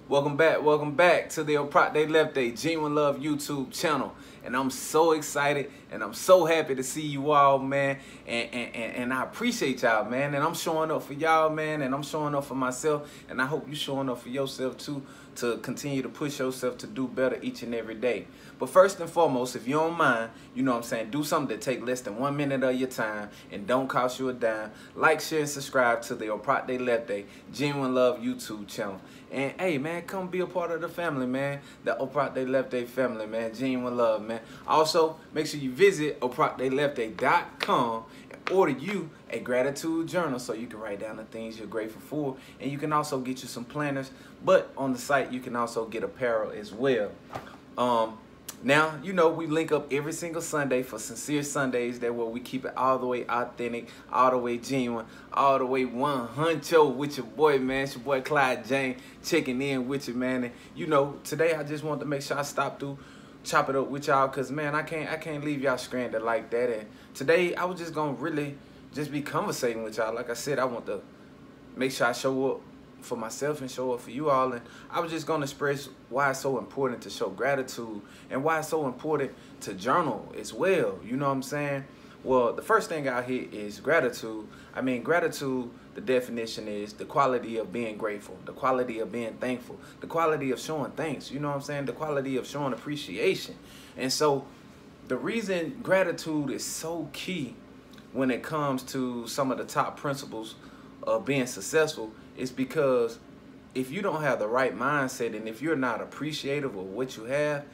Welcome back to the Prop Day Left Day Genuine Love YouTube channel. And I'm so excited and I'm so happy to see you all, man. And I appreciate y'all, man. And I'm showing up for y'all, man. And I'm showing up for myself. And I hope you showing up for yourself too, to continue to push yourself to do better each and every day. But first and foremost, if you don't mind, you know what I'm saying, do something that take less than 1 minute of your time and don't cost you a dime. Like, share, and subscribe to the Prop Day Left Day Genuine Love YouTube channel. And hey, man, come be a part of the family, man. The Prop Day Left Day family, man. Genuine love, man. Also, make sure you visit opropdayleftday.com and order you a gratitude journal so you can write down the things you're grateful for. And you can also get you some planners. But on the site, you can also get apparel as well. Now, you know, we link up every single Sunday for Sincere Sundays. That where we keep it all the way authentic, all the way genuine, all the way 100 with your boy, man. It's your boy Clyde Jane checking in with you, man. And you know, today I just wanted to make sure I stop through, chop it up with y'all, cause man, I can't leave y'all stranded like that. And today I was just gonna really just be conversating with y'all. Like I said, I want to make sure I show up for myself and show up for you all. And I was just going to express why it's so important to show gratitude and why it's so important to journal as well. You know what I'm saying? Well, the first thing out here is gratitude. I mean, gratitude, the definition is the quality of being grateful, the quality of being thankful, the quality of showing thanks. You know what I'm saying? The quality of showing appreciation. And so the reason gratitude is so key when it comes to some of the top principles of being successful is because if you don't have the right mindset and if you're not appreciative of what you have,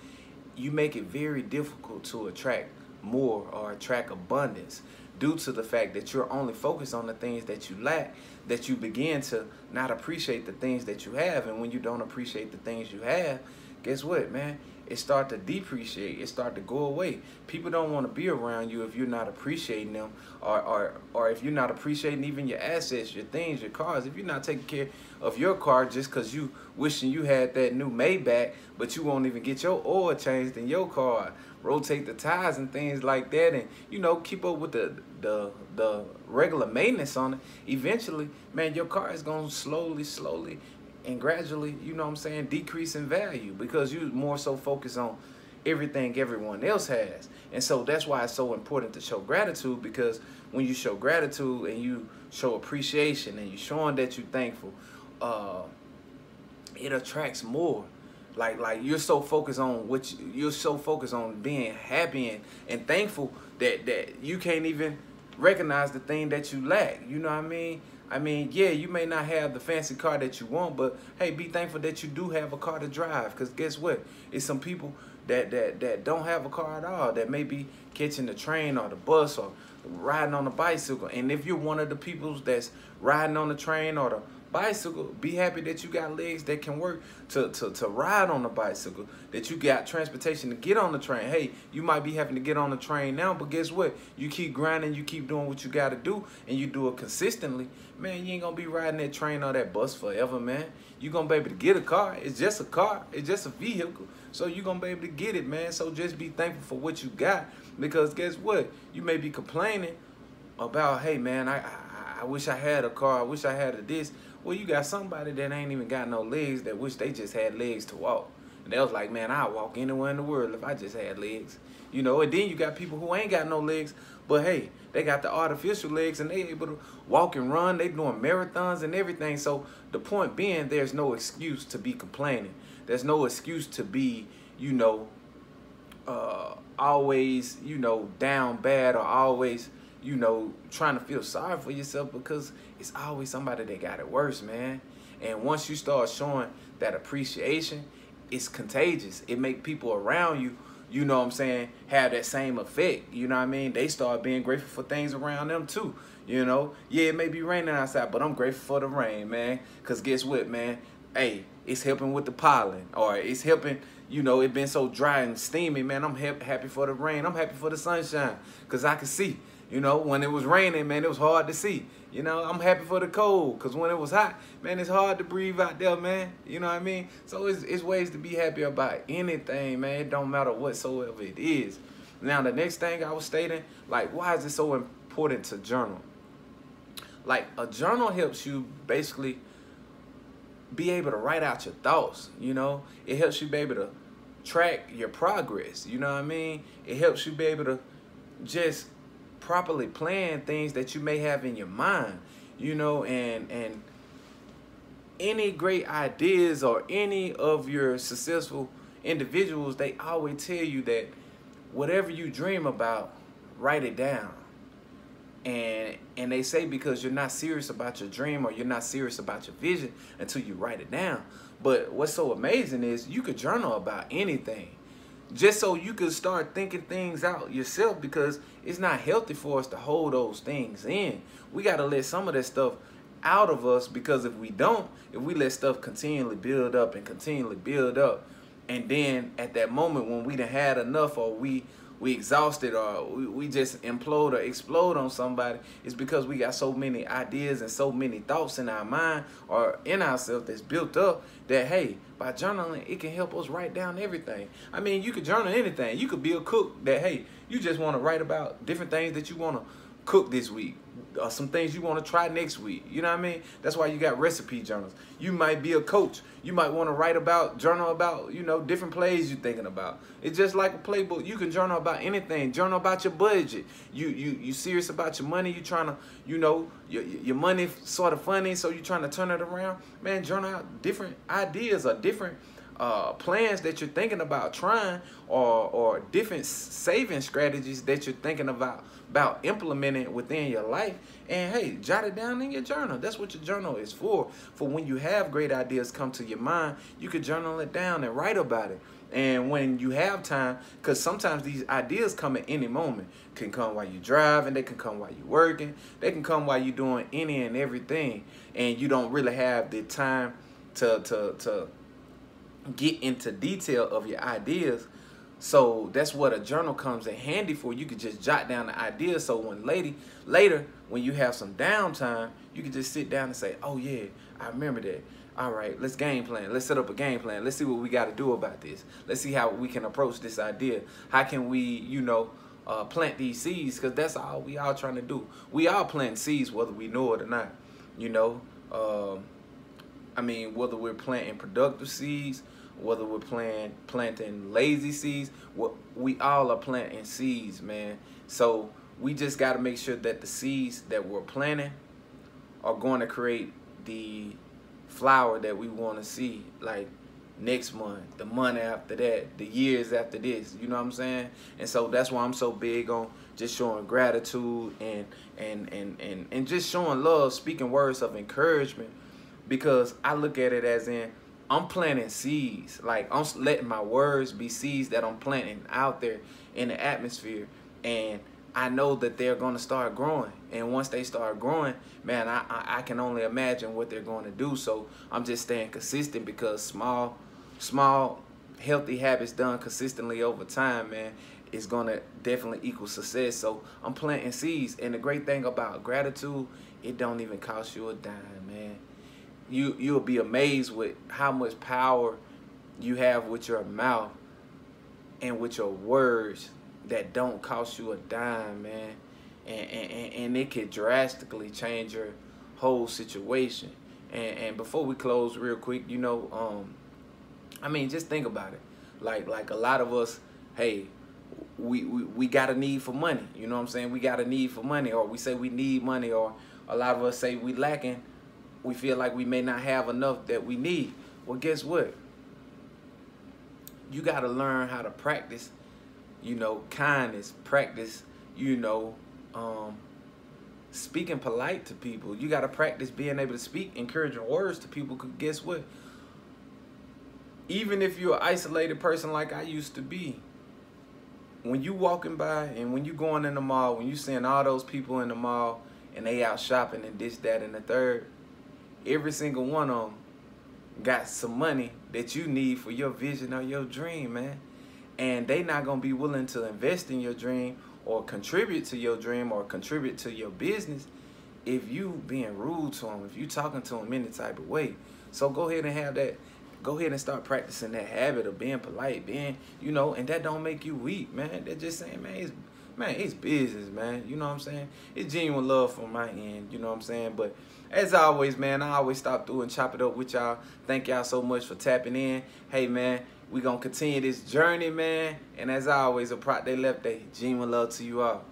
you make it very difficult to attract more or attract abundance due to the fact that you're only focused on the things that you lack, that you begin to not appreciate the things that you have. And when you don't appreciate the things you have, guess what, man? It start to depreciate. It start to go away. People don't want to be around you if you're not appreciating them, or if you're not appreciating even your assets, your things, your cars. If you're not taking care of your car just because you wishing you had that new Maybach, but you won't even get your oil changed in your car, rotate the tires and things like that, and you know, keep up with the regular maintenance on it. Eventually, man, your car is gonna slowly and gradually, you know what I'm saying, decrease in value because you more so focus on everything everyone else has. And so that's why it's so important to show gratitude, because when you show gratitude and you show appreciation and you're showing that you're thankful, it attracts more. Like you're so focused on you're so focused on being happy and thankful that you can't even recognize the thing that you lack. You know what I mean? I mean, yeah, you may not have the fancy car that you want, but hey, be thankful that you do have a car to drive. Because guess what? It's some people that don't have a car at all, that may be catching the train or the bus or riding on a bicycle. And if you're one of the people that's riding on the train or the bicycle, be happy that you got legs that can work to ride on the bicycle, that you got transportation to get on the train. Hey, you might be having to get on the train now, but guess what? You keep grinding, you keep doing what you got to do, and you do it consistently, man, you ain't gonna be riding that train or that bus forever, man. You gonna be able to get a car. It's just a car. It's just a vehicle. So you gonna be able to get it, man. So just be thankful for what you got, because guess what? You may be complaining about, hey, man, I wish I had a car. I wish I had a this. Well, you got somebody that ain't even got no legs that wish they just had legs to walk. And they was like, man, I'd walk anywhere in the world if I just had legs. You know, and then you got people who ain't got no legs, but hey, they got the artificial legs and they able to walk and run. They doing marathons and everything. So the point being, there's no excuse to be complaining. There's no excuse to be, you know, always, you know, down bad or always, you know, trying to feel sorry for yourself, because it's always somebody that got it worse, man. And once you start showing that appreciation, it's contagious. It make people around you, you know what I'm saying, have that same effect. You know what I mean? They start being grateful for things around them too. You know, yeah, it may be raining outside, but I'm grateful for the rain, man. Because guess what, man? Hey, it's helping with the pollen, or it's helping, you know, it been so dry and steamy, man. I'm happy for the rain. I'm happy for the sunshine, because I can see. You know, when it was raining, man, it was hard to see. You know, I'm happy for the cold, because when it was hot, man, it's hard to breathe out there, man. You know what I mean? So it's ways to be happy about anything, man. It don't matter whatsoever it is. Now, the next thing I was stating, like, why is it so important to journal? Like, a journal helps you basically be able to write out your thoughts, you know. It helps you be able to track your progress, you know what I mean? It helps you be able to just properly plan things that you may have in your mind, you know, and any great ideas or any of your successful individuals, they always tell you that whatever you dream about, write it down. And they say because you're not serious about your dream or you're not serious about your vision until you write it down. But what's so amazing is you could journal about anything just so you can start thinking things out yourself, because it's not healthy for us to hold those things in. We got to let some of that stuff out of us, because if we let stuff continually build up and continually build up, and then at that moment when we done had enough, or we exhausted, or we just implode or explode on somebody, it's because we got so many ideas and so many thoughts in our mind or in ourselves that's built up that, hey, by journaling, it can help us write down everything. I mean, you could journal anything. You could be a cook that, hey, you just want to write about different things that you want to cook this week, or some things you want to try next week. You know what I mean? That's why you got recipe journals. You might be a coach. You might want to write about, journal about, you know, different plays you're thinking about. It's just like a playbook. You can journal about anything. Journal about your budget. You serious about your money. You trying to, you know, your money sort of funny, so you trying to turn it around. Man, journal out different ideas or different plans that you're thinking about trying, or different saving strategies that you're thinking about implementing within your life. And hey, jot it down in your journal. That's what your journal is for when you have great ideas come to your mind, you could journal it down and write about it. And when you have time, because sometimes these ideas come at any moment. Can come while you're driving, they can come while you're working, they can come while you're doing any and everything, and you don't really have the time to get into detail of your ideas. So that's what a journal comes in handy for. You could just jot down the ideas, so when later when you have some downtime, you can just sit down and say, oh yeah, I remember that. All right, let's game plan. Let's set up a game plan. Let's see what we got to do about this. Let's see how we can approach this idea. How can we, you know, plant these seeds? Because that's all we all trying to do. We all plant seeds, whether we know it or not. You know, I mean, whether we're planting productive seeds, whether we're planting lazy seeds, we all are planting seeds, man. So we just got to make sure that the seeds that we're planting are going to create the flower that we want to see, like next month, the month after that, the years after this, you know what I'm saying? And so that's why I'm so big on just showing gratitude and just showing love, speaking words of encouragement, because I look at it as in, I'm planting seeds. Like, I'm letting my words be seeds that I'm planting out there in the atmosphere, and I know that they're going to start growing. And once they start growing, man, I can only imagine what they're going to do. So I'm just staying consistent, because small healthy habits done consistently over time, man, is going to definitely equal success. So I'm planting seeds. And the great thing about gratitude, it don't even cost you a dime, man. You'll be amazed with how much power you have with your mouth and with your words that don't cost you a dime, man. And it could drastically change your whole situation. And before we close real quick, you know, I mean, just think about it. Like a lot of us, hey, we got a need for money. You know what I'm saying? We got a need for money, or we say we need money, or a lot of us say we lacking. We feel like we may not have enough that we need. Well, guess what? You got to learn how to practice, you know, kindness, practice, you know, speaking polite to people. You got to practice being able to speak encouraging words to people, because guess what? Even if you're an isolated person like I used to be, when you walking by and when you going in the mall, when you seeing all those people in the mall and they out shopping and this, that, and the third, every single one of them got some money that you need for your vision or your dream, man. And they not going to be willing to invest in your dream or contribute to your dream or contribute to your business if you being rude to them, if you talking to them any type of way. So go ahead and have that. Go ahead and start practicing that habit of being polite, being, you know, and that don't make you weak, man. They're just saying, man, man, it's business, man. You know what I'm saying? It's genuine love from my end, you know what I'm saying? But as always, man, I always stop through and chop it up with y'all. Thank y'all so much for tapping in. Hey, man, we gonna continue this journey, man. And as always, a Prop Day Left Day. Genuine love to you all.